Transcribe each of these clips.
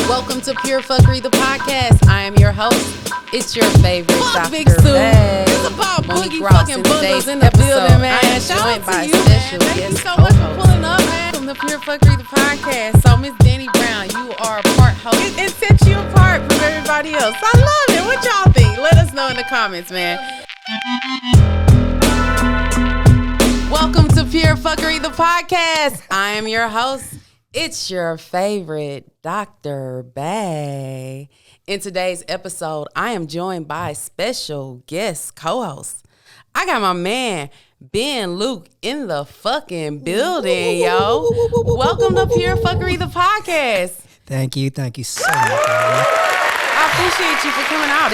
Welcome to Pure Phuckery The Podcast. I am your host. It's your favorite Dr. Big Sue. Bag. It's about Monique boogie Ross. fucking In bundles today's in the episode, building, man. I am Shout joined out by to you, special man. Thank you guest so much for co-host. pulling up, man. Welcome to Pure Phuckery The Podcast. So, Miss Danny Brown, you are a part host. It sets you apart from everybody else. I love it. What y'all think? Let us know in the comments, man. Welcome to Pure Phuckery The Podcast. I am your host. It's your favorite Dr. Bay. In today's episode, I am joined by special guest co-host. I got my man, Ben Luke, in the fucking building, yo. Welcome to Pure Phuckery The Podcast. Thank you so much. Man. I appreciate you for coming out.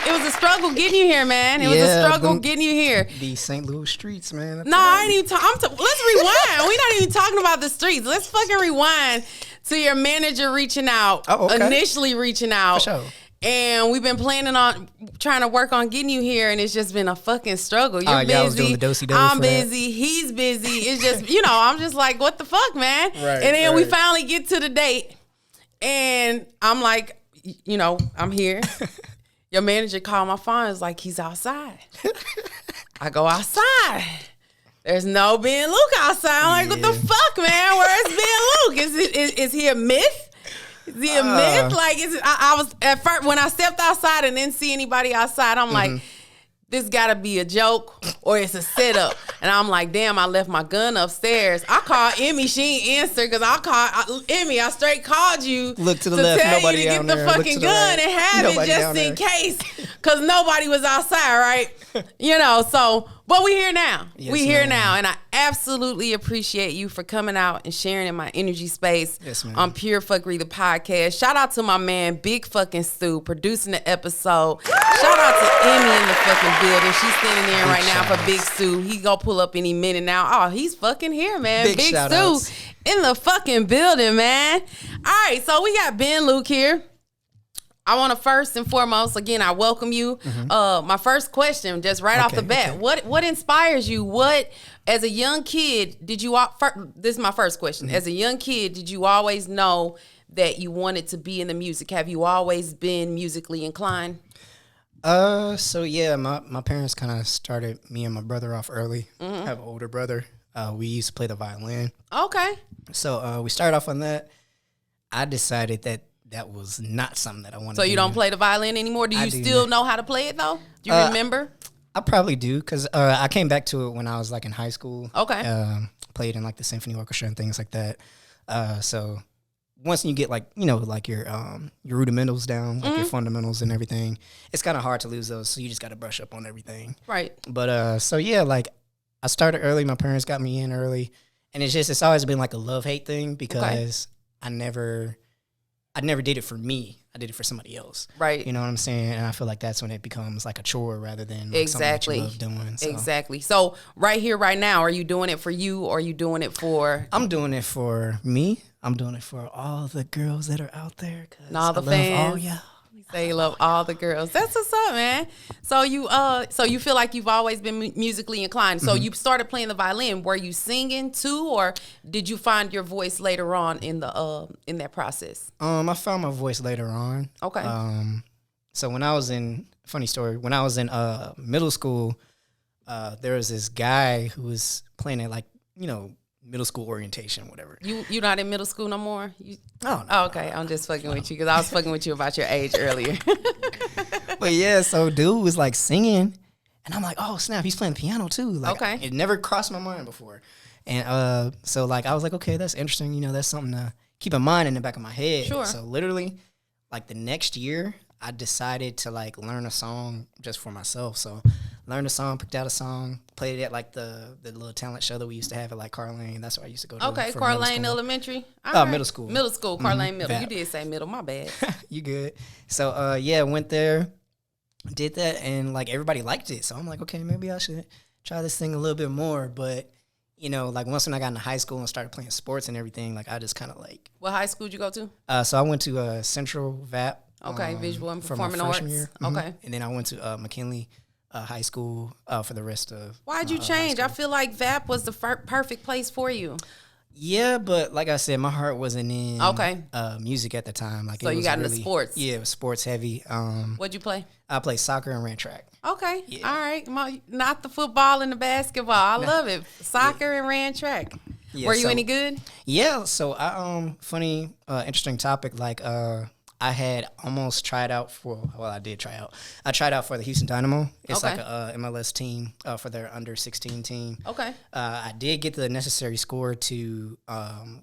It was a struggle getting you here, man. It was a struggle getting you here. These St. Louis streets, man. No, I ain't even talking. Let's rewind. We're not even talking about the streets. Let's fucking rewind to your manager reaching out. Oh, okay. Initially reaching out. For sure. And we've been planning on trying to work on getting you here, and it's just been a fucking struggle. You're busy. I was doing the do-si-do I'm for that. busy. He's busy. It's just, I'm just like, what the fuck, man? Right, and then we right. finally get to the date, and I'm like, I'm here. Your manager called my phone. It's like, he's outside. I go outside. There's no Ben Luke outside. I'm like, what the fuck, man? Where's Ben Luke? Is he a myth? Is he a myth? Like, I was at first when I stepped outside and didn't see anybody outside. I'm like, this gotta be a joke or it's a setup. And I'm like, damn, I left my gun upstairs. I called Emmy, she ain't answer because Emmy. I straight called you. Look to the left, tell nobody you to down get the there. Look fucking to the gun right. and have Nobody it just down in there. case, because nobody was outside, right? But we here now. Yes, we here ma'am. now, and I absolutely appreciate you for coming out and sharing in my energy space Yes, ma'am. on Pure Phuckery The Podcast. Shout out to my man, Big fucking Stu, producing the episode. Shout out to Emmy in the fucking building. She's standing there right now for shout-outs. Big Stu. He gonna pull up any minute now. Oh, he's fucking here, man. Big Big shout-outs. Stu in the fucking building, man. All right, so we got Ben Luke here. I want to first and foremost, again, I welcome you. My first question, just right off the bat, what inspires you? What, as a young kid, did you? This is my first question. As a young kid, did you always know that you wanted to be in the music? Have you always been musically inclined? So yeah, my parents kind of started me and my brother off early. I have an older brother. We used to play the violin. Okay. So we started off on that. I decided that was not something that I wanted to do. So you don't play the violin anymore? Do you still know how to play it though? Do you remember? I probably do, because I came back to it when I was like in high school. Okay. Played in like the symphony orchestra and things like that. So once you get like your rudimentals down, like your fundamentals and everything, it's kind of hard to lose those. So you just got to brush up on everything. Right. But so yeah, like I started early. My parents got me in early, and it's always been like a love-hate thing, because I never did it for me. I did it for somebody else. Right. You know what I'm saying? And I feel like that's when it becomes like a chore rather than like something that you love doing. So. Exactly. So right here, right now, are you doing it for you or are you doing it for? I'm doing it for me. I'm doing it for all the girls that are out there. And all the I fans. love all y'all. Say you love all the girls. That's what's up, man. So you feel like you've always been musically inclined. So you started playing the violin. Were you singing too, or did you find your voice later on in that process? I found my voice later on. Okay. So when I was in middle school, there was this guy who was playing at middle school orientation, whatever. You not in middle school no more? No. Oh, okay. I'm just fucking with you because I was fucking with you about your age earlier. But yeah, so dude was like singing, and I'm like, oh snap, he's playing piano too. Like, okay. It never crossed my mind before, and so like I was like, okay, that's interesting. That's something to keep in mind in the back of my head. Sure. So literally, like the next year, I decided to like learn a song just for myself. So learned a song, picked out a song, played it at like the little talent show that we used to have at like Carlane. That's where I used to go to. Okay, for Carlane middle Elementary. middle school. Middle school, Carlane Middle. That. You did say middle, my bad. You good. So yeah, went there, did that, and like everybody liked it. So I'm like, okay, maybe I should try this thing a little bit more. But like once when I got into high school and started playing sports and everything, like I just kind of like. What high school did you go to? So I went to Central VAP. Okay, visual and for my performing arts. freshman year. Okay. And then I went to McKinley High School for the rest of. Why'd you change? I feel like VAP was the perfect place for you. Yeah, but like I said, my heart wasn't in music at the time. Like, So it you was got really, into sports. Yeah, it was sports heavy. What'd you play? I played soccer and ran track. Okay. Yeah. All right. Not the football and the basketball. I love it. Soccer and ran track. Yeah, Were you any good? Yeah, so I funny, interesting topic. Like, I had almost tried out for. Well, I did try out. I tried out for the Houston Dynamo. It's like a MLS team for their under 16 team. Okay. I did get the necessary score to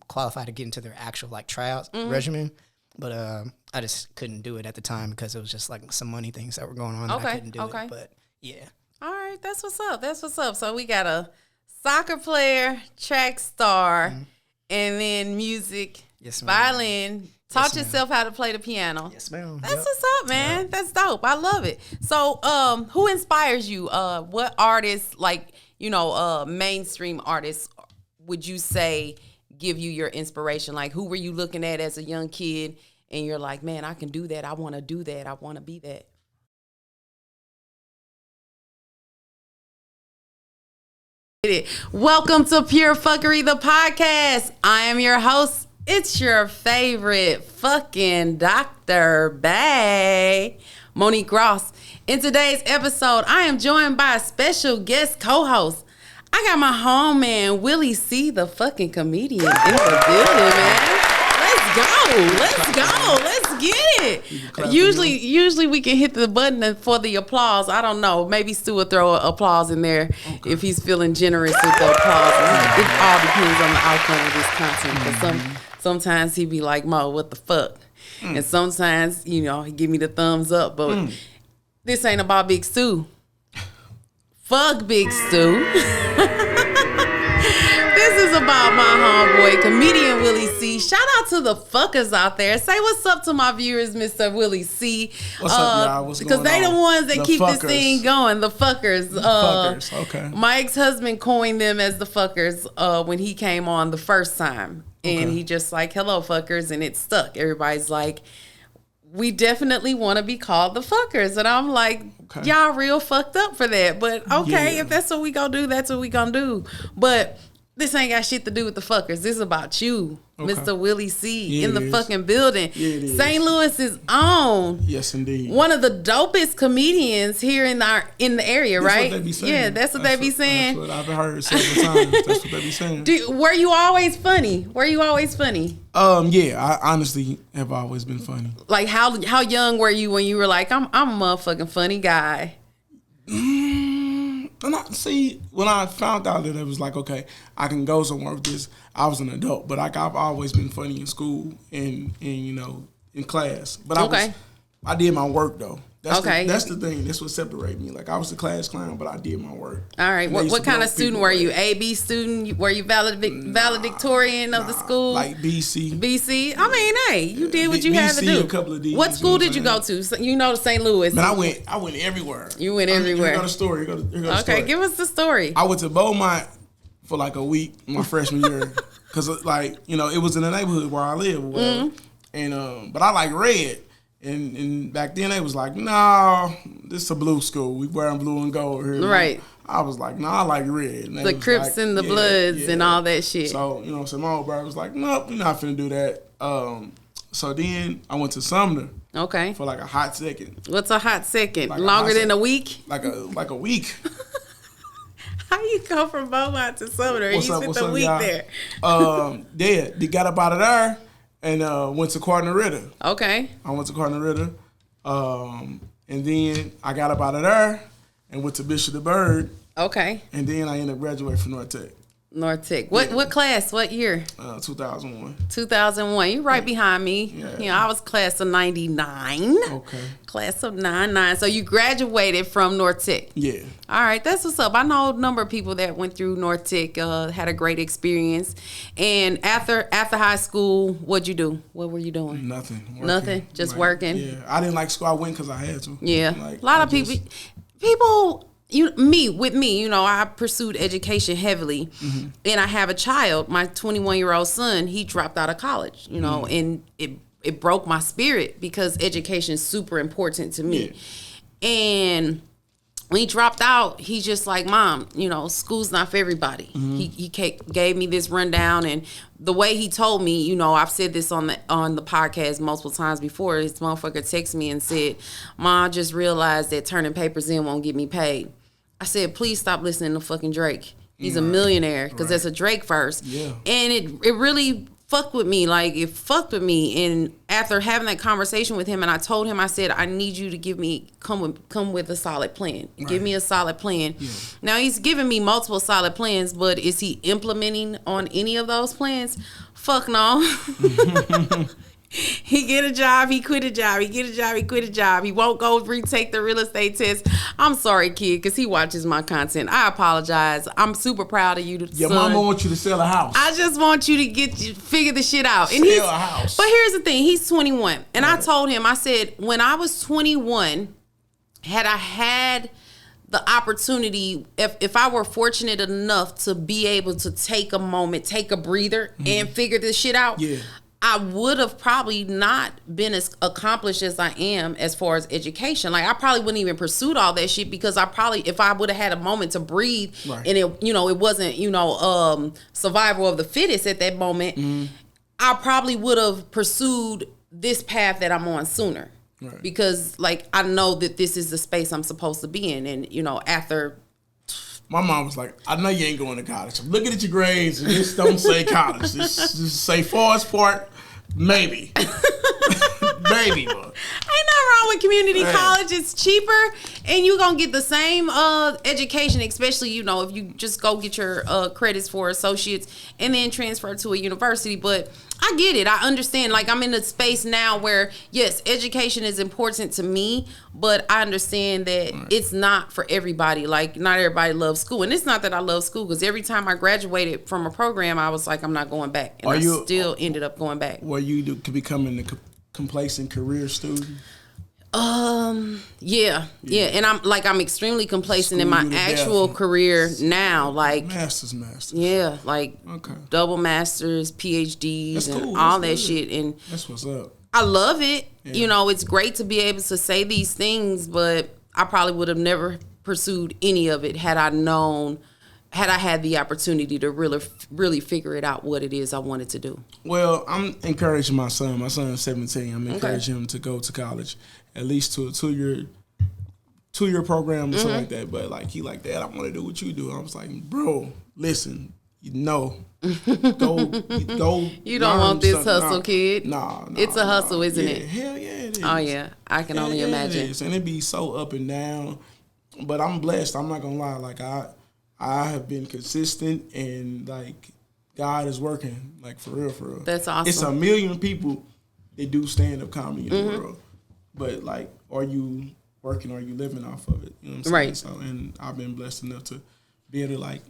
qualify to get into their actual like tryout regimen, but I just couldn't do it at the time because it was just like some money things that were going on. That I couldn't do it. But yeah. All right, that's what's up. That's what's up. So we got a soccer player, track star, and then music, violin. Taught yourself how to play the piano. Yes, ma'am. That's what's up, man. Yep. That's dope. I love it. So, who inspires you? What artists, like, mainstream artists, would you say give you your inspiration? Like, who were you looking at as a young kid and you're like, man, I can do that. I want to do that. I want to be that. Welcome to Pure Phuckery The Podcast. I am your host. It's your favorite fucking Dr. Bay, Monique Ross. In today's episode, I am joined by a special guest co-host. I got my homie, Willie C, the fucking comedian, in the building, man. Let's get it. Usually we can hit the button for the applause. I don't know. Maybe Stu will throw an applause in there if he's feeling generous with the applause. It all depends on the outcome of this content. Because sometimes he be like, Mo, what the fuck? And sometimes, he give me the thumbs up. But this ain't about Big Stu. Fuck Big Stu. This is about my homeboy, comedian Willie C. Shout out to the fuckers out there. Say what's up to my viewers, Mr. Willie C. What's up, y'all? What's going on? Because they the ones that keep fuckers. this thing going. The fuckers. Fuckers, okay. My ex-husband coined them as the fuckers when he came on the first time. And he just like, hello, fuckers. And it stuck. Everybody's like, we definitely want to be called the fuckers. And I'm like, y'all real fucked up for that. But if that's what we gonna do, that's what we gonna do. But this ain't got shit to do with the fuckers. This is about you, Mr. Willie C, in the fucking building. St. Louis's own. Yes, indeed. One of the dopest comedians here in the area, that's right? What they be saying. Yeah, that's what they be saying. That's what I've heard several times. That's what they be saying. Were you always funny? Yeah, I honestly have always been funny. Like how young were you when you were like, I'm a motherfucking funny guy? When I found out that it was like, okay, I can go somewhere with this, I was an adult. But like I've always been funny in school and in class. But I did my work though. That's the thing. That's what separated me. Like I was a class clown, but I did my work. All right. What kind of student were you? A, B student? Were you valedictorian of the school? Like BC. BC? I mean, hey, you did what you had to do. A couple of D's, what school did you go to? The St. Louis. Man, I went everywhere. You went everywhere. Here go the story. Here go the story. Give us the story. I went to Beaumont for like a week my freshman year. Because it was in the neighborhood where I live. And but I like red. And back then they was like, no, this is a blue school. We wearing blue and gold here. Right. I was like, no, I like red. And the Crips and the Bloods and all that shit. So, so my old brother was like, nope, we're not finna do that. So then I went to Sumner. Okay. For like a hot second. What's a hot second? Like Longer than a week? Like a week. How you go from Beaumont to Sumner and you spent the week there? They got up out of there. And went to Cardinal Ritter. Okay. I went to Cardinal Ritter. And then I got up out of there and went to Bishop the Bird. Okay. And then I ended up graduating from North Tech. North Tech. What class? What year? 2001. 2001. You're right behind me. Yeah. I was class of 99. Okay. Class of 99. So you graduated from North Tech. Yeah. All right. That's what's up. I know a number of people that went through North Tech, had a great experience. And after high school, what'd you do? What were you doing? Nothing. Working. Nothing? Just working? Yeah. I didn't like school. I went because I had to. Yeah. A lot of people, I pursued education heavily, and I have a child. My 21-year-old son, he dropped out of college, and it broke my spirit because education is super important to me. Yeah. And when he dropped out, he's just like, Mom, you know, school's not for everybody. He gave me this rundown, and the way he told me, you know, I've said this on the podcast multiple times before. This motherfucker texted me and said, Mom, I just realized that turning papers in won't get me paid. I said, please stop listening to fucking Drake. He's a millionaire, because that's a Drake verse. Yeah. And it really fucked with me. Like, it fucked with me. And after having that conversation with him, and I told him, I said, I need you to give me, come with a solid plan. Right. Give me a solid plan. Yeah. Now, he's giving me multiple solid plans, but is he implementing on any of those plans? Fuck no. He get a job, he quit a job. He get a job, he quit a job. He won't go retake the real estate test. I'm sorry, kid, because he watches my content. I apologize. I'm super proud of you. Your mama wants you to sell a house. I just want you to figure the shit out. And sell a house. But here's the thing. He's 21. And I told him, I said, when I was 21, had I had the opportunity, if I were fortunate enough to be able to take a moment, take a breather, and figure this shit out, I would have probably not been as accomplished as I am as far as education. Like, I probably wouldn't even pursued all that shit, because I probably, if I would have had a moment to breathe, and it, you know, it wasn't, you know, survival of the fittest at that moment, I probably would have pursued this path that I'm on sooner. Right. Because, like, I know that this is the space I'm supposed to be in. And, you know, after... My mom was like, I know you ain't going to college. I'm looking at your grades, and this don't say college. This say Forest Park, maybe. Maybe, but. Ain't nothing wrong with community college. It's cheaper, and you're going to get the same education, especially, you know, if you just go get your credits for associates and then transfer to a university. But I get it. I understand. Like, I'm in a space now where, yes, education is important to me, but I understand that it's not for everybody. Like, not everybody loves school. And it's not that I love school, because every time I graduated from a program, I was like, I'm not going back. And I still ended up going back. Were you becoming a complacent career student? Yeah. And I'm extremely complacent in my actual career now. Like, masters. Yeah, like double masters, PhDs, and all that shit. And that's what's up. I love it. Yeah. You know, it's great to be able to say these things, but I probably would have never pursued any of it had I had the opportunity to really figure it out, what it is I wanted to do. Well, I'm encouraging my son. My son's 17. I'm encouraging him to go to college, at least to a two-year program or something like that. But like, he like, Dad, I want to do what you do. I was like, bro, listen, go. You don't want this hustle, kid. Nah, it's a hustle, isn't it? Hell yeah, it is. Oh yeah, I can only imagine. It is. And it be so up and down. But I'm blessed. I'm not gonna lie. Like, I have been consistent, and like, God is working, like, for real. That's awesome. It's 1 million people that do stand-up comedy in the world. But, like, are you working? Are you living off of it? You know what I'm saying? Right. So, and I've been blessed enough to be able to, like,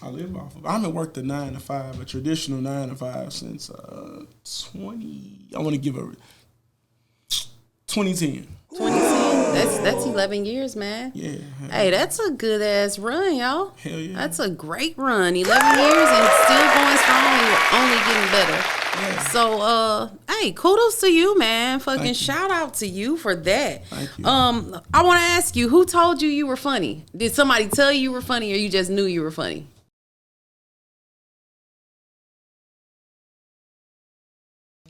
I live off of it. I haven't worked a 9 to 5, a traditional 9 to 5 since 2010. 2010. That's 11 years, man. Yeah. Hey, that's a good ass run, y'all. Hell yeah. That's a great run. 11 years and still going strong, and you're only getting better. Yeah. So, hey, kudos to you, man. Fucking shout out to you for that. Thank you. I want to ask you, who told you were funny? Did somebody tell you were funny, or you just knew you were funny?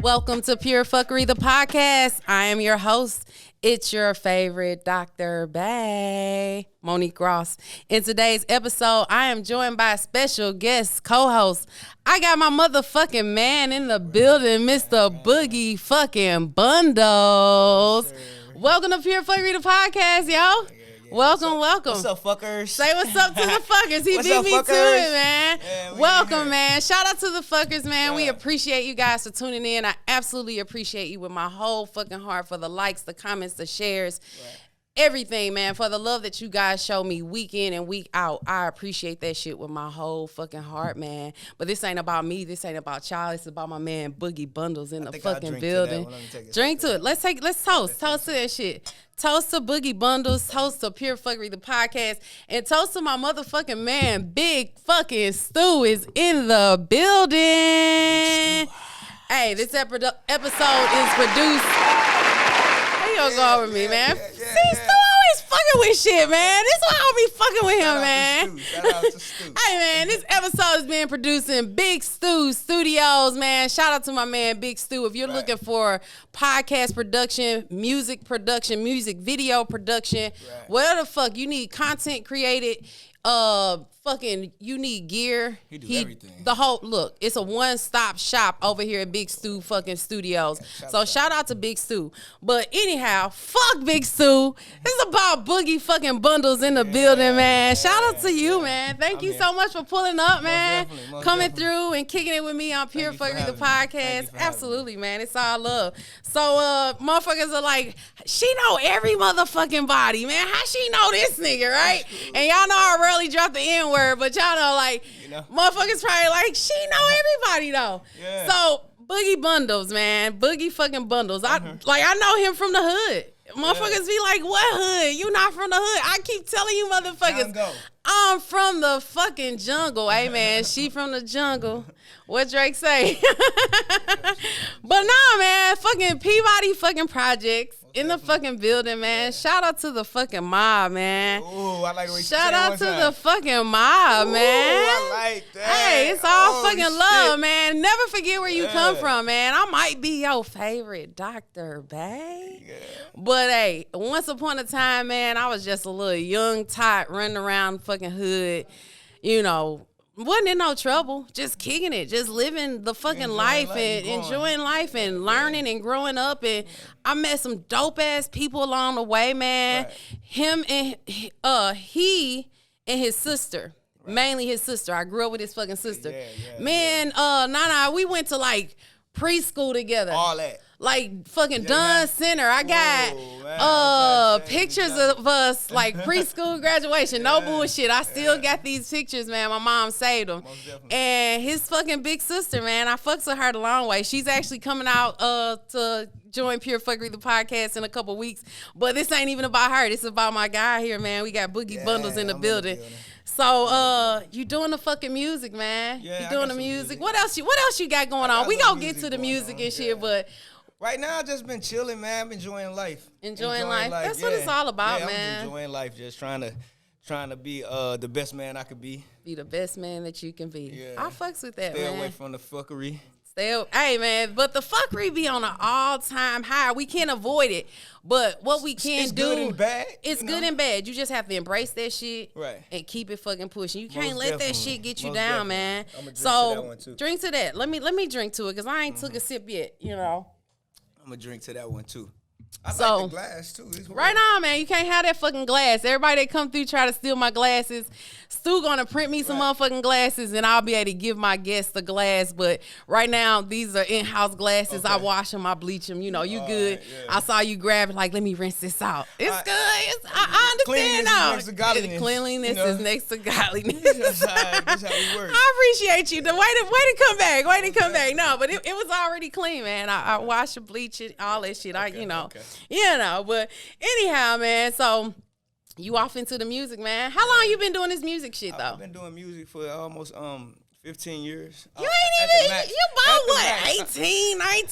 Welcome to Pure Phuckery The Podcast. I am your host. It's your favorite Dr. Bay, Monique Ross. In today's episode, I am joined by a special guest co-host. I got my motherfucking man in the building, Mr. Boogie fucking Bundles. Welcome to Pure Phuckery The Podcast, yo. Welcome. What's up, fuckers? Say what's up to the fuckers. He beat me to it, man. Yeah, welcome, man. Shout out to the fuckers, man. Yeah. We appreciate you guys for tuning in. I absolutely appreciate you with my whole fucking heart, for the likes, the comments, the shares. Right. Everything, man, for the love that you guys show me week in and week out. I appreciate that shit with my whole fucking heart, man. But this ain't about me. This ain't about y'all. It's about my man Boogie Bundles in the fucking building. Drink to it. Let's toast. Toast to that shit. Toast to Boogie Bundles. Toast to Pure Phuckery The Podcast. And toast to my motherfucking man, Big fucking Stu is in the building. Hey, this episode is produced. You gonna go over me, man. See, Stu always fucking with shit, man. This why I don't be fucking with him, man. Shout out to Stu. Hey, man, this episode is being produced in Big Stu Studios, man. Shout out to my man, Big Stu. If you're looking for podcast production, music video production, whatever the fuck, you need content created, you need gear. He do everything. The whole look, it's a one-stop shop over here at Big Stu fucking Studios. Shout out to Big Stu. But anyhow, fuck Big Stu. It's about Boogie fucking Bundles in the building, man. Shout out to you, man. Thank you so much for pulling up, man. Coming through and kicking it with me on Pure Phuckery The Podcast. Absolutely, man. It's all love. So motherfuckers are like, she know every motherfucking body, man. How she know this nigga, right? And y'all know I rarely drop the N-word, but y'all know, like, motherfuckers probably like, she know everybody, though. Yeah. So, Boogie Bundles, man. Boogie fucking Bundles. I know him from the hood. Motherfuckers be like, what hood? You not from the hood. I keep telling you motherfuckers, I'm from the fucking jungle. Hey, man, she from the jungle. What Drake say? But nah, man, fucking Peabody fucking projects in the fucking building, man. Shout out to the fucking mob, man. Ooh, I like the way you Shout out to the fucking mob, man. I like that. Hey, it's all fucking love, man. Never forget where you come from, man. I might be your favorite doctor, babe. Yeah. But hey, once upon a time, man, I was just a little young tot running around the fucking hood, you know. Wasn't in no trouble, just kicking it, just living the fucking life and enjoying life and learning and growing up. And I met some dope ass people along the way, man. Right. Him and he and his sister, mainly his sister. I grew up with his fucking sister. Man, Nana, we went to like preschool together. All that. Like fucking Dunn Center. I got pictures of us like preschool graduation. No bullshit. I still got these pictures, man. My mom saved them. And his fucking big sister, man, I fucks with her the long way. She's actually coming out to join Pure Phuckery The Podcast in a couple weeks. But this ain't even about her. This is about my guy here, man. We got Boogie Bundles in the building. So you doing the fucking music, man. You doing the music. What else you got going on? We gonna get to the music and shit, but right now, I just been chilling, man. I'm enjoying life. Enjoying life. That's what it's all about, man. I'm enjoying life. Just trying to be the best man I could be. Be the best man that you can be. Yeah. I fucks with that, man. Stay away from the fuckery. Hey, man, but the fuckery be on an all-time high. We can't avoid it. But what we can it's do, good and bad, it's good and bad. You just have to embrace that shit and keep it fucking pushing. You can't let that shit get you down, man. I'm gonna drink to that one too. Drink to that. Let me drink to it because I ain't took a sip yet, you know. I'm gonna drink to that one too. I like the glass too. Right on, man. You can't have that fucking glass. Everybody that come through try to steal my glasses. Stu gonna print me some motherfucking glasses and I'll be able to give my guests the glass. But right now, these are in-house glasses. I wash them, I bleach them. You know, you good. I saw you grab it like, let me rinse this out. It's good. I understand now. Cleanliness is next to godliness. That's how we work. I appreciate you. The way to come back. Way to come back. No, but it was already clean, man. I wash it, bleach it, all that shit. You know, but anyhow, man, so you off into the music, man. How long you been doing this music shit, though? I've been doing music for almost 15 years. You ain't even, you about what, 18, 19?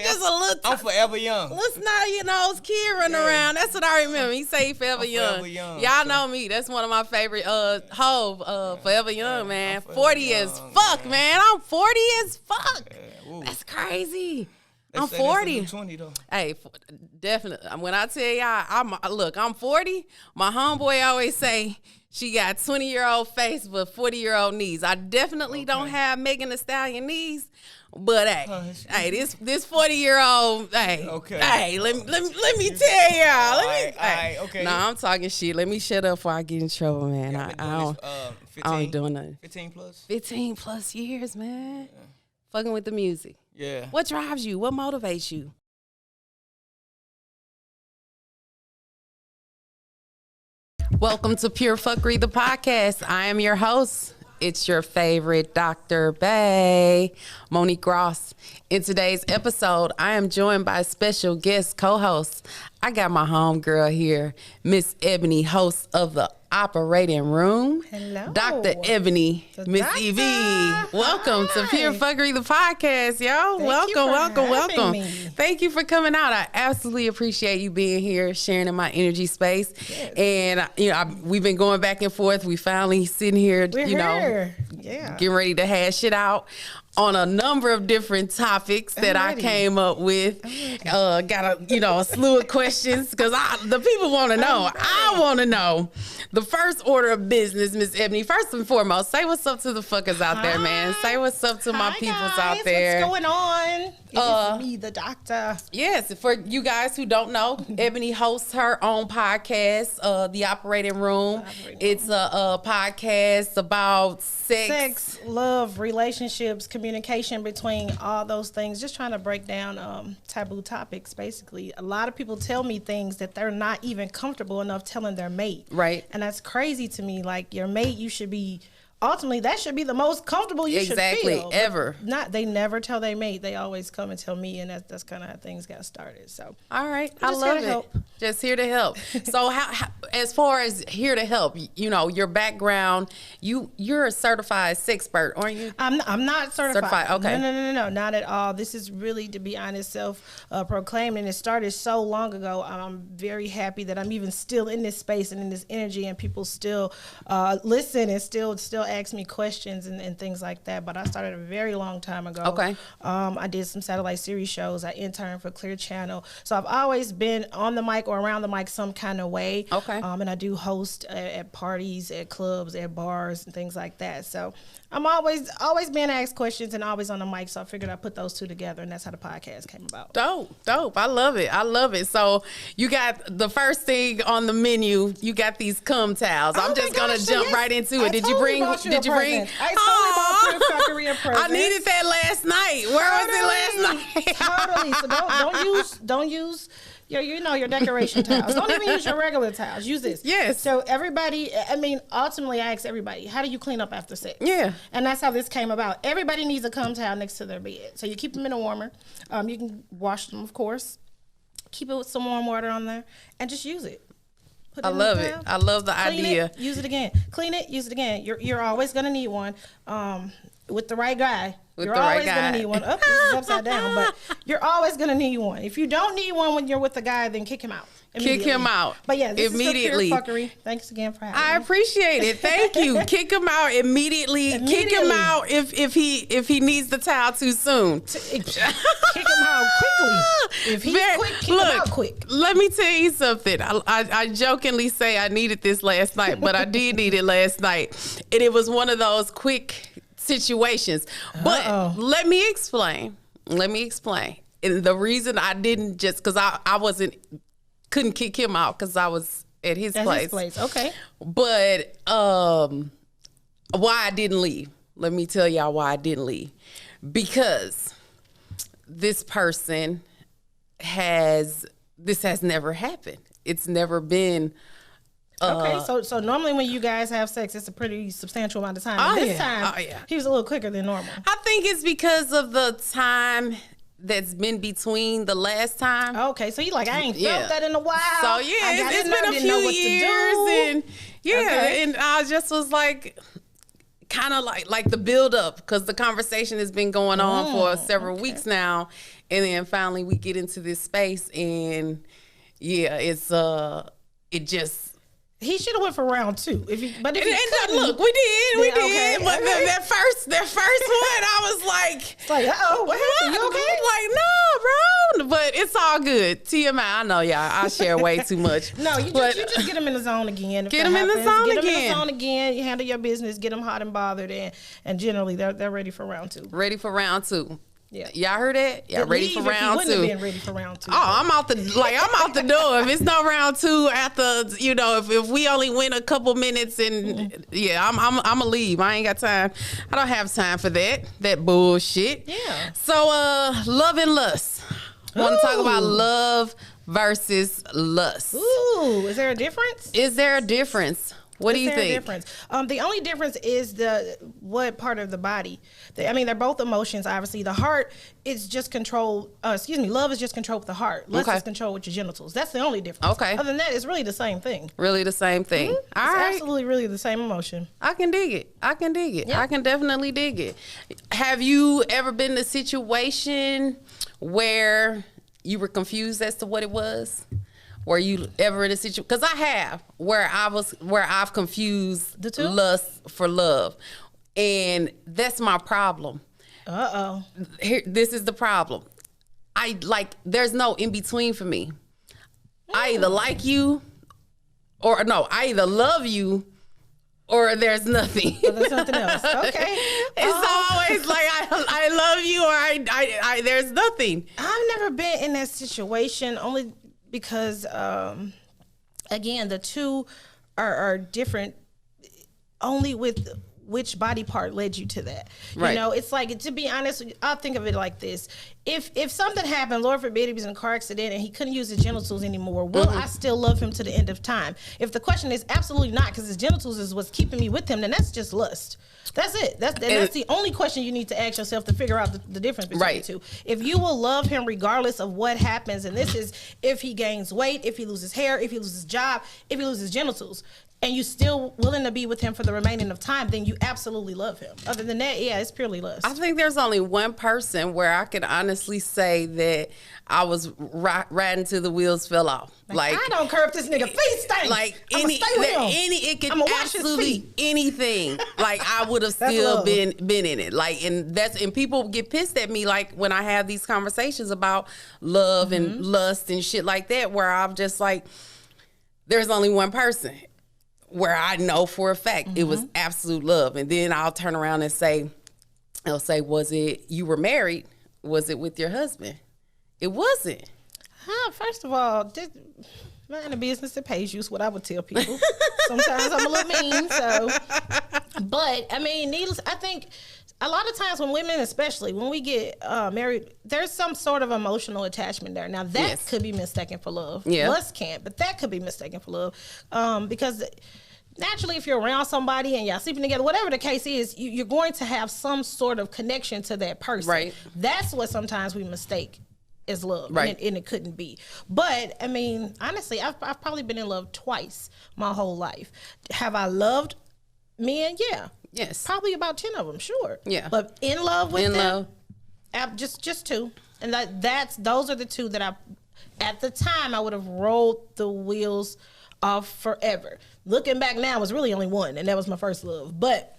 Just a little. I'm forever young. Little snotty-nosed kid running around. That's what I remember. He say forever young. Y'all know me. That's one of my favorite Forever Young, man. 40 as fuck, man. I'm 40 as fuck. That's crazy. I'm 40. 20 though. Hey, definitely. When I tell y'all, I'm 40. My homeboy always say she got 20-year-old face but 40-year-old knees. I definitely don't have Megan Thee Stallion knees, but hey, this 40-year-old, hey, let me tell y'all. Okay. Nah, I'm talking shit. Let me shut up before I get in trouble, man. Yeah, I ain't doing nothing. 15 plus. 15 plus years, man. Yeah. Fucking with the music. Yeah. What drives you? What motivates you? Welcome to Pure Phuckery The Podcast. I am your host. It's your favorite Dr. Bay, Monique Ross. In today's episode, I am joined by a special guest co-host. I got my homegirl here, Miss Ebony, host of the operating room. Hello. Dr. Ebony, The Miss doctor. Evie. Welcome to Hi. Pure Phuckery The Podcast, yo. Thank you for welcome. having me. Thank you for coming out. I absolutely appreciate you being here, sharing in my energy space. Yes. And, we've been going back and forth. We finally sitting here, We're here. Yeah. getting ready to hash it out on a number of different topics that I ready. came up with. Got a slew of questions because the people want to know. I want to know. The first order of business, Miss Ebony. First and foremost, say what's up to the fuckers out there, man. Say what's up to my Hi, peoples guys. out there. What's going on? It's me, the doctor. Yes, for you guys who don't know, Ebony hosts her own podcast, The Operating Room. It's a podcast about Sex, love, relationships, communication between all those things. Just trying to break down taboo topics, basically. A lot of people tell me things that they're not even comfortable enough telling their mate. Right. And that's crazy to me. Like, your mate, you should be... Ultimately, that should be the most comfortable you should feel. Ever. They never tell their mate. They always come and tell me, and that's kind of how things got started. So, all right, I'm I just love here to it. help. Just here to help. So, how as far as here to help, your background, you're a certified sexpert, aren't you? I'm not certified. Okay. No, not at all. This is really, to be honest, self-proclaimed, and it started so long ago. I'm very happy that I'm even still in this space and in this energy, and people still listen and still ask me questions and things like that. But I started a very long time ago. Okay. I did some satellite series shows. I interned for Clear Channel. So I've always been on the mic or around the mic some kind of way. Okay. And I do host at parties, at clubs, at bars, and things like that. So I'm always being asked questions and always on the mic. So I figured I'd put those two together, and that's how the podcast came about. Dope. I love it. So you got the first thing on the menu. You got these cum towels. I'm just gonna jump right into it. Did you bring? I totally bought Pure Phuckery a present. I needed that last night. Where was it last night? Totally. So don't use your decoration towels. Don't even use your regular towels. Use this. Yes. So everybody, ultimately I ask everybody, how do you clean up after sex? Yeah. And that's how this came about. Everybody needs a cum towel next to their bed. So you keep them in a warmer. You can wash them, of course. Keep it with some warm water on there and just use it. I love it. I love the idea. Use it again. Clean it, use it again. You're always gonna need one. With the right guy. You're always going to need one. Oh, this is upside down, but you're always going to need one. If you don't need one when you're with the guy, then kick him out. Kick him out. But yeah, this immediately. is Pure Phuckery. Thanks again for having me. I appreciate it. Thank you. Kick him out immediately. Kick him out if he needs the towel too soon. Kick him out quickly. If he's quick, kick him out quick. Let me tell you something. I jokingly say I needed this last night, but I did need it last night. And it was one of those quick situations. But let me explain. And the reason I didn't just because I couldn't kick him out because I was at his place. Okay. But why I didn't leave. Let me tell y'all why I didn't leave. Because this person has never happened. It's never been. Okay, so normally when you guys have sex, it's a pretty substantial amount of time. This time, he was a little quicker than normal. I think it's because of the time that's been between the last time. Okay, so you like, I ain't felt that in a while. So yeah, it's been a few years, and and I just was like, kind of like the build up because the conversation has been going on for several weeks now, and then finally we get into this space, and it's it just. He should have went for round 2. Look, we did. But that first one, I was like, what happened? You okay? Like, no, bro. But it's all good. TMI, I know y'all. I share way too much. No, you just get him in the zone again. Get him in the zone again. You handle your business. Get them hot and bothered, and generally they're ready for round 2. Ready for round 2. Yeah. Y'all heard that? Y'all ready for round 2? Wouldn't have been ready for round 2. Oh, I'm out the door. If it's no round 2 after, if we only win a couple minutes and I'm gonna leave. I ain't got time. I don't have time for that bullshit. Yeah. So love and lust. Want to talk about love versus lust. Ooh, is there a difference? Is there a difference? What do you think? Difference? The only difference is what part of the body. They're both emotions. Obviously, the heart is just controlled. Love is just controlled with the heart. Lust is controlled with your genitals. That's the only difference. Okay. Other than that, it's really the same thing. Really the same thing. All right. Absolutely, really the same emotion. I can dig it. Yeah. I can definitely dig it. Have you ever been in a situation where you were confused as to what it was? Were you ever in a situation? Because I have, where I've confused the two? Lust for love, and that's my problem. This is the problem. There's no in between for me. I either like you, or no, I either love you, or there's nothing. Or there's something else. Okay. It's always like I love you, or I there's nothing. I've never been in that situation, only because, again, the two are different only with which body part led you to that. Right. You know, it's like, to be honest, I'll think of it like this. If something happened, Lord forbid, he was in a car accident and he couldn't use his genitals anymore, will I still love him to the end of time? If the question is absolutely not, because his genitals is what's keeping me with him, then that's just lust. That's it. That's the only question you need to ask yourself to figure out the difference between the two. If you will love him regardless of what happens, and this is if he gains weight, if he loses hair, if he loses job, if he loses genitals, and you still willing to be with him for the remaining of time, then you absolutely love him. Other than that, yeah, it's purely lust. I think there's only one person where I can honestly say that I was riding till the wheels fell off. Like I don't care if this nigga feet stink. Like it could absolutely anything. Like I would have still been in it. Like and people get pissed at me like when I have these conversations about love and lust and shit like that, where I'm just like, there's only one person where I know for a fact it was absolute love. And then I'll turn around and say, was it, you were married? Was it with your husband? It wasn't. First of all, mind a business that pays you is what I would tell people. Sometimes I'm a little mean, so. But, I mean, I think a lot of times when women, especially when we get married, there's some sort of emotional attachment there. Now, that could be mistaken for love. Yeah. Lust can't, but that could be mistaken for love. Because naturally, if you're around somebody and y'all sleeping together, whatever the case is, you're going to have some sort of connection to that person. Right. That's what sometimes we mistake as love. Right. And it couldn't be. But, I mean, honestly, I've probably been in love twice my whole life. Have I loved men? Yeah. Yes. Probably about 10 of them, sure. Yeah. But in love with them? Just two. And those are the two that at the time, I would have rolled the wheels off forever. Looking back now, it was really only one, and that was my first love. But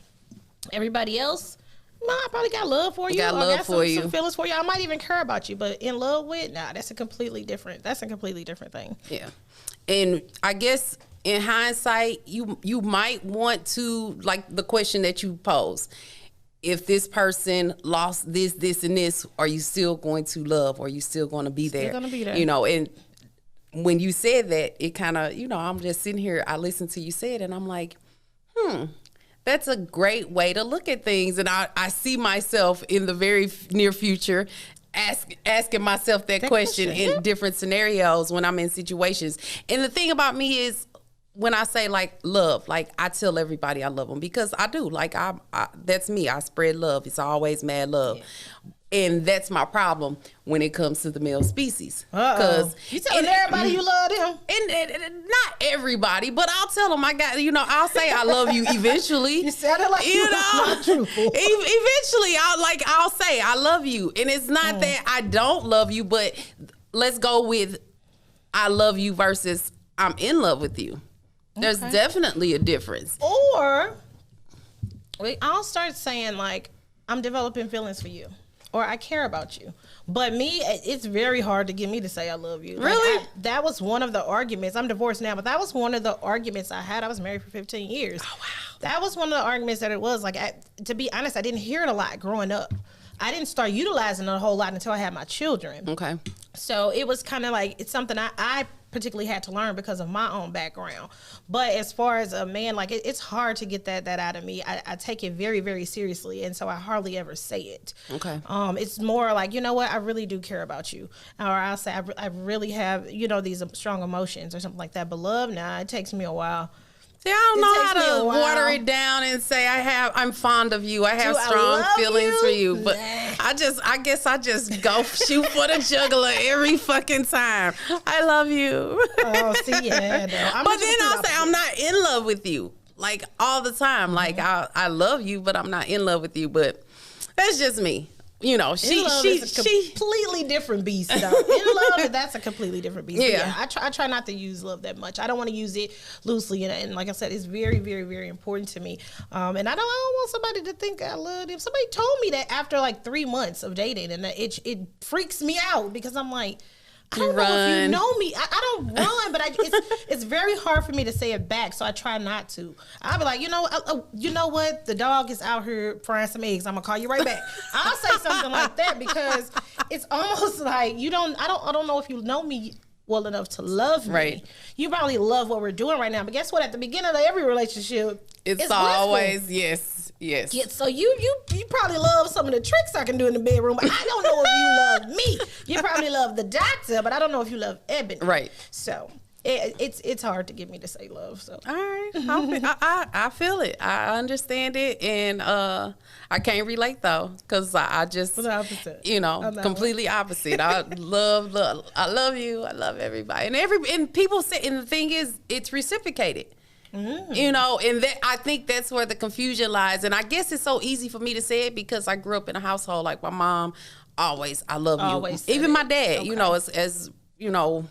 everybody else, I probably got love for you. Some feelings for you. I might even care about you, but in love with, that's a completely different thing. Yeah. And I guess in hindsight, you might want to, like the question that you posed, if this person lost this, and this, are you still going to love? Or are you still going to be there? Still going to be there. You know, and when you said that, it kind of, I'm just sitting here, I listened to you say it, and I'm like, that's a great way to look at things. And I see myself in the very near future asking myself that question in different scenarios when I'm in situations. And the thing about me is, when I say like love, like I tell everybody I love them, because I do. Like I that's me. I spread love. It's always mad love. Yeah. And that's my problem when it comes to the male species. Because you telling everybody you love them, and not everybody, but I'll tell them I'll say I love you eventually. You sounded like not truthful. Eventually, I'll say I love you, and it's not that I don't love you, but let's go with I love you versus I'm in love with you. There's definitely a difference. Or I'll start saying like I'm developing feelings for you. Or I care about you. But me, it's very hard to get me to say I love you. Really? That was one of the arguments. I'm divorced now, but that was one of the arguments I had. I was married for 15 years. Oh, wow. That was one of the arguments that it was. Like, to be honest, I didn't hear it a lot growing up. I didn't start utilizing it a whole lot until I had my children. Okay. So it was kind of like, it's something I particularly had to learn because of my own background. But as far as a man, like it's hard to get that out of me. I take it very, very seriously, and so I hardly ever say it. Okay. It's more like, you know what, I really do care about you, or I'll say I really have these strong emotions or something like that. But love, it takes me a while. See, I don't know how to water it down and say I'm fond of you. I have strong feelings for you, but I guess I just go shoot for the jugular every fucking time. I love you. Oh, see, yeah. No. But then I'll say I'm not in love with you, like all the time. Like I love you, but I'm not in love with you. But that's just me. You know, she completely different beast. Though. In love, that's a completely different beast. Yeah, I try not to use love that much. I don't want to use it loosely, and like I said, it's very, very, very important to me. And I don't want somebody to think I love them. Somebody told me that after like 3 months of dating, and it freaks me out because I'm like, I don't know if you know me. I don't run, but it's very hard for me to say it back, so I try not to. I'll be like, you know what? The dog is out here frying some eggs. I'm gonna call you right back. I'll say something like that because it's almost like I don't know if you know me well enough to love me. Right. You probably love what we're doing right now, but guess what? At the beginning of every relationship, it's always yes. Yeah, so you probably love some of the tricks I can do in the bedroom, but I don't know if you love me. You probably love the doctor, but I don't know if you love Ebony. Right. So it's hard to get me to say love. So all right, I feel it. I understand it, and I can't relate though, because I just completely opposite. I love you. I love everybody, and people say, and the thing is, it's reciprocated. You know, and I think that's where the confusion lies. And I guess it's so easy for me to say it because I grew up in a household like my mom always, I love you. Even my dad, you know, as you know,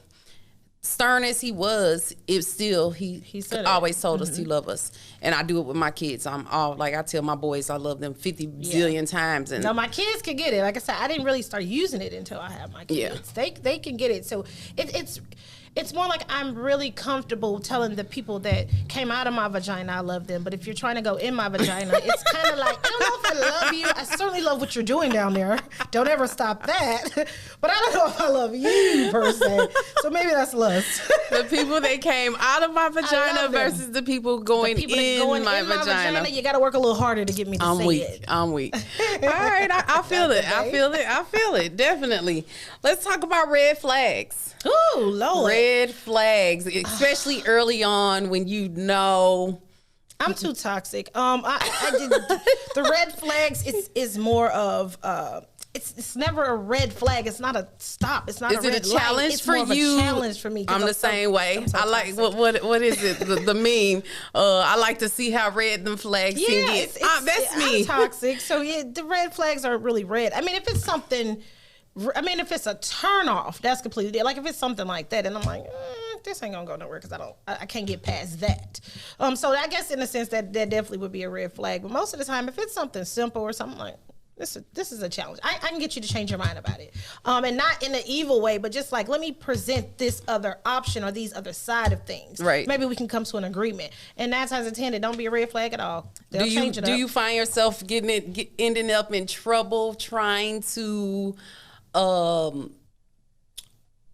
stern as he was, it still he always told us he loved us. And I do it with my kids. I tell my boys I love them 50 zillion times. And no, my kids can get it. Like I said, I didn't really start using it until I had my kids. Yeah. They can get it. So it's more like I'm really comfortable telling the people that came out of my vagina I love them. But if you're trying to go in my vagina, it's kind of like, I don't know if I love you. I certainly love what you're doing down there. Don't ever stop that. But I don't know if I love you per se. So maybe that's lust. The people that came out of my vagina versus the people going in my vagina. You got to work a little harder to get me to say it. I'm weak. All right, I feel it. I feel it. Definitely. Let's talk about red flags. Ooh, Lord. Red flags, especially early on when you know. I'm too toxic. The red flags is more of it's never a red flag. It's not a stop. It's not a red light. Is it a challenge for you? It's more of a challenge for me. I'm the same way. I like what is it? The meme. I like to see how red them flags can get. That's me. I'm toxic. So yeah, the red flags aren't really red. I mean, if it's something. If it's a turn off, that's completely like if it's something like that, and I'm like, this ain't gonna go nowhere because I can't get past that. So I guess in a sense that definitely would be a red flag. But most of the time, if it's something simple or something like this is a challenge. I can get you to change your mind about it, and not in an evil way, but just like let me present this other option or these other side of things. Right. Maybe we can come to an agreement. And 9 times out of 10, it don't be a red flag at all. They'll change it up. Do you find yourself ending up in trouble trying to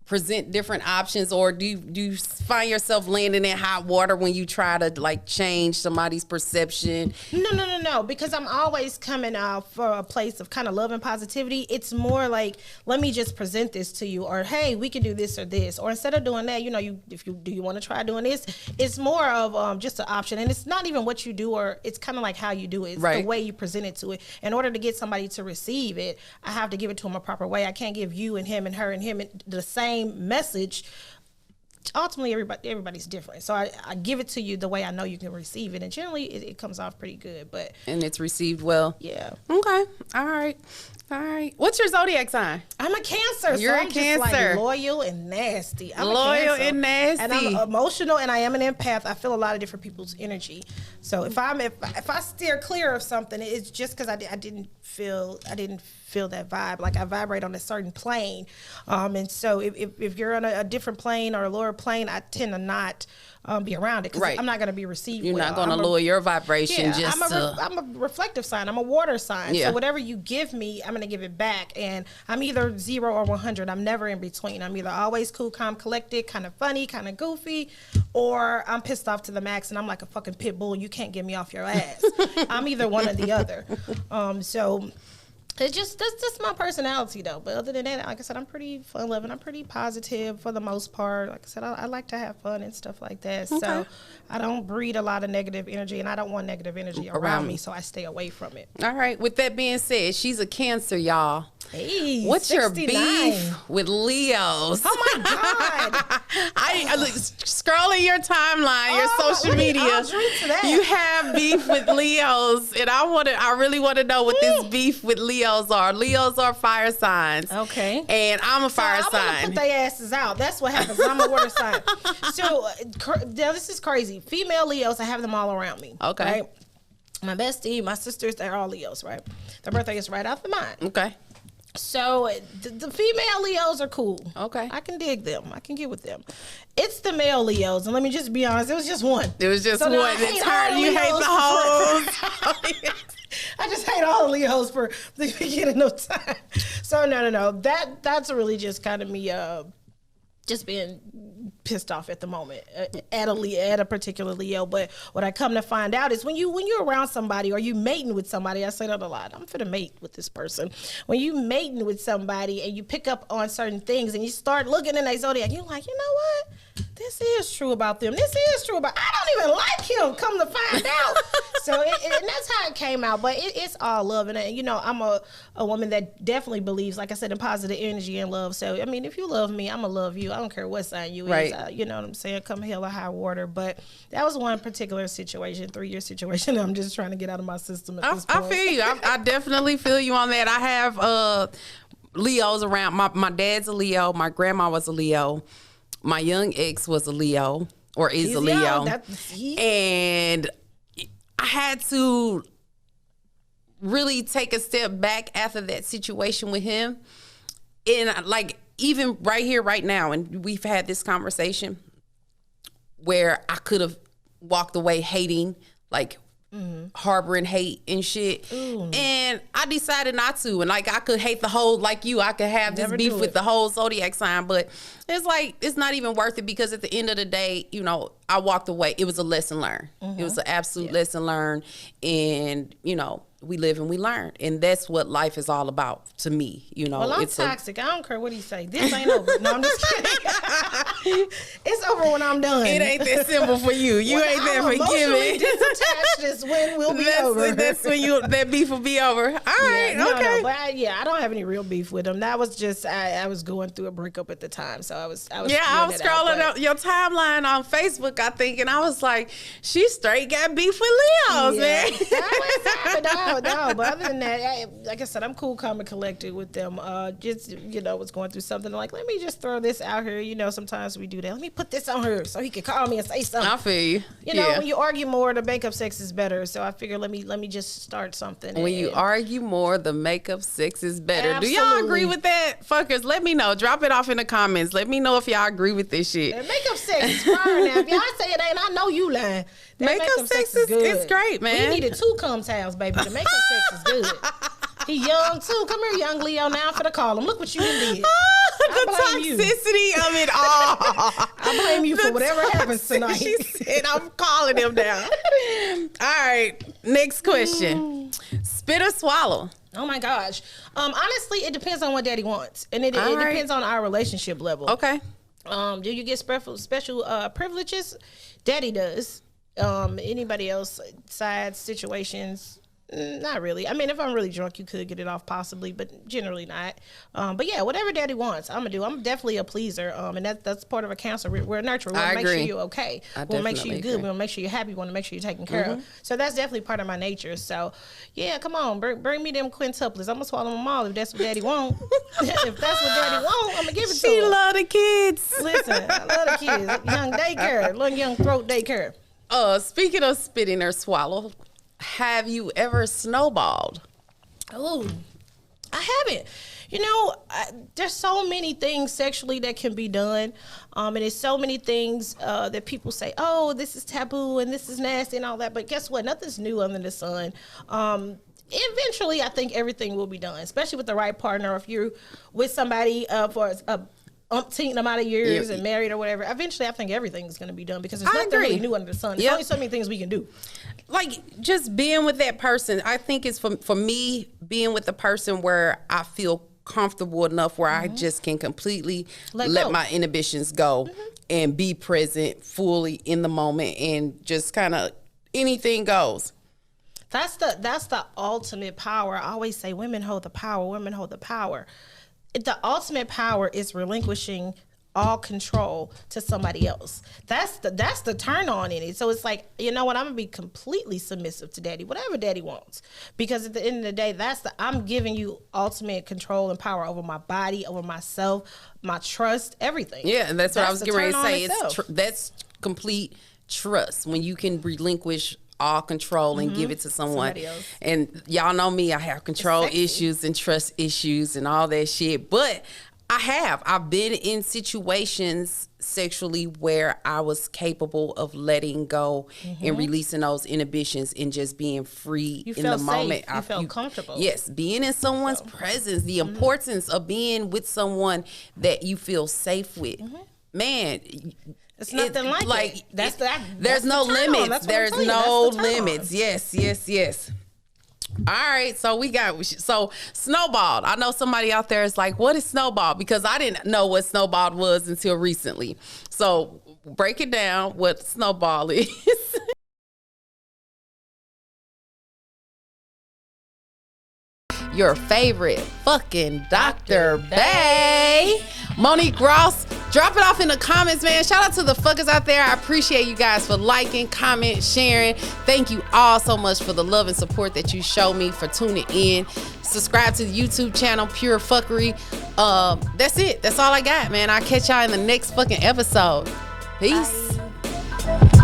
present different options, or do you find yourself landing in hot water when you try to like change somebody's perception? No, because I'm always coming out for a place of kind of love and positivity. It's more like, let me just present this to you, or hey, we can do this or this, or instead of doing that, do you want to try doing this? It's more of just an option, and it's not even what you do, or it's kind of like how you do it. It's the way you present it to it. In order to get somebody to receive it, I have to give it to them a proper way. I can't give you and him and her and him the same message. Ultimately, everybody's different, so I give it to you the way I know you can receive it, and generally it comes off pretty good. And it's received well. Yeah. Okay. All right. What's your zodiac sign? I'm a Cancer. You're so I'm a Cancer. Just like loyal and nasty. I'm loyal and nasty. And I'm emotional, and I am an empath. I feel a lot of different people's energy. So if I steer clear of something, it's just because I didn't feel that vibe. Like I vibrate on a certain plane, and so if you're on a different plane or a lower plane, I tend to not be around it because I'm not going to be received. You're not going to lower your vibration. I'm a reflective sign. I'm a water sign. So whatever you give me, I'm going to give it back. And I'm either 0 or 100. I'm never in between. I'm either always cool, calm, collected, kind of funny, kind of goofy, or I'm pissed off to the max and I'm like a fucking pit bull. You can't get me off your ass. I'm either one or the other. So It's just that's my personality though. But other than that, like I said, I'm pretty fun loving. I'm pretty positive for the most part. Like I said, I like to have fun and stuff like that. Okay. So I don't breed a lot of negative energy, and I don't want negative energy around me. So I stay away from it. All right. With that being said, she's a Cancer, y'all. Hey, what's 69. your beef with Leos? Oh my God! I scrolling your timeline, your social media. You have beef with Leos, and I really want to know what this beef with Leos are. Leos are fire signs. Okay. And I'm a fire sign. I'm gonna put their asses out. That's what happens. I'm a water sign. So now this is crazy. Female Leos, I have them all around me. Okay. Right? My bestie, my sisters, they're all Leos, right? Their birthday is right after mine. Okay. So the female Leos are cool. Okay. I can dig them. I can get with them. It's the male Leos, and let me just be honest, it was just one. It was just so one. It's hard. You hate the hoes. I just hate all the Leos for the beginning of time. So no. That's really just kind of me just being pissed off at the moment at a particular Leo. But what I come to find out is when you're around somebody or you mating with somebody, I say that a lot, I'm finna mate with this person. When you mating with somebody and you pick up on certain things and you start looking in their zodiac, you're like, you know what? This is true about them. This is true about, I don't even like him, come to find out. So, and that's how it came out. But it's all love. And, you know, I'm a woman that definitely believes, like I said, in positive energy and love. So, I mean, if you love me, I'm going to love you. I don't care what sign you is. You know what I'm saying? Come hell or high water. But that was one particular situation, 3-year situation I'm just trying to get out of my system at this point. I feel you. I definitely feel you on that. I have Leos around. My dad's a Leo. My grandma was a Leo. My young ex was a Leo, or is a Leo. And I had to really take a step back after that situation with him. And like, even right here, right now, and we've had this conversation where I could have walked away hating, like harboring hate and shit. Ooh. And I decided not to. And like, I could hate the whole, like you, I could have this beef with the whole zodiac sign, but it's like, it's not even worth it, because at the end of the day, you know, I walked away. It was a lesson learned. It was an absolute lesson learned. And, you know, we live and we learn. And that's what life is all about to me. You know, well, I'm toxic. I don't care what he say. This ain't over. No, I'm just kidding. It's over when I'm done. It ain't that simple for you. You ain't that forgiving. Disattached is when we'll be over. That's when that beef will be over. All right, okay. No, but I don't have any real beef with him. That was just I was going through a breakup at the time, so I was scrolling up your timeline on Facebook, I think, and I was like, she straight got beef with Leos, man. No, but other than that, like I said, I'm cool, calm, and collected with them. Just, you know, was going through something, like, let me just throw this out here. You know, sometimes we do that. Let me put this on her so he can call me and say something. I feel you. You know, when you argue more, the makeup sex is better. So I figure let me just start something. When you argue more, the makeup sex is better. Absolutely. Do y'all agree with that, fuckers? Let me know. Drop it off in the comments. Let me know if y'all agree with this shit. Makeup sex is fire now. If y'all say it ain't, I know you lying. Makeup sex is good. It's great, man. We needed 2 cum towels, baby. The makeup sex is good. He young too. Come here, young Leo. Now I'm finna call him. Look what you did. The toxicity of it all. I blame you for whatever happens tonight. She said, I'm calling him down. All right, next question. Spit or swallow? Oh my gosh. Honestly, it depends on what daddy wants. And it depends on our relationship level. Okay. Do you get special privileges? Daddy does. Anybody else, side situations? Not really. I mean, if I'm really drunk, you could get it off possibly, but generally not. But yeah, whatever daddy wants, I'm gonna do. I'm definitely a pleaser. And that's part of a Cancer. We're a nurturer. We want to make sure you're okay. We want to make sure you're good. We want to make sure you're happy. We want to make sure you're taken care of. So that's definitely part of my nature. So yeah, come on, bring me them quintuplets. I'm gonna swallow them all if that's what daddy want. If that's what daddy want, I'm gonna give it to him. She love the kids. Listen, I love the kids. Young daycare, little young throat daycare. Speaking of spitting or swallow, have you ever snowballed? Oh, I haven't. You know, there's so many things sexually that can be done. And there's so many things that people say, oh, this is taboo and this is nasty and all that. But guess what? Nothing's new under the sun. Eventually, I think everything will be done, especially with the right partner. If you're with somebody for umpteen amount of years Yeah. and married or whatever, eventually I think everything's going to be done because there's I nothing agree. really new under the sun. There's Yep. only so many things we can do. Like just being with that person, I think it's for me being with the person where I feel comfortable enough where I just can completely Let let go. my inhibitions go and be present fully in the moment and just kind of anything goes. That's the ultimate power. I always say women hold the power. Women hold the power. The ultimate power is relinquishing all control to somebody else. That's the turn on in it. So it's like, you know what, I'm gonna be completely submissive to daddy, whatever daddy wants. Because at the end of the day, I'm giving you ultimate control and power over my body, over myself, my trust, everything. Yeah, and that's what I was the getting ready to turn on say. itself. That's complete trust when you can relinquish all control and give it to someone. Somebody else. And y'all know me, I have control sexy. issues and trust issues and all that shit. But I've been in situations sexually where I was capable of letting go and releasing those inhibitions and just being free You in felt the safe. moment. You felt comfortable. Yes, being in someone's presence, the importance of being with someone that you feel safe with. Man, It's nothing like it. There's that's no the turn on. limits. That's what I'm There's telling you. no That's the turn on. limits. Yes. All right, so snowballed. I know somebody out there is like, what is snowball? Because I didn't know what snowball was until recently. So break it down what snowball is. Your favorite fucking Dr. Bay. Monique Ross, drop it off in the comments, man. Shout out to the fuckers out there. I appreciate you guys for liking, comment, sharing. Thank you all so much for the love and support that you show me, for tuning in. Subscribe to the YouTube channel, Pure Phuckery. That's it. That's all I got, man. I'll catch y'all in the next fucking episode. Peace. Bye.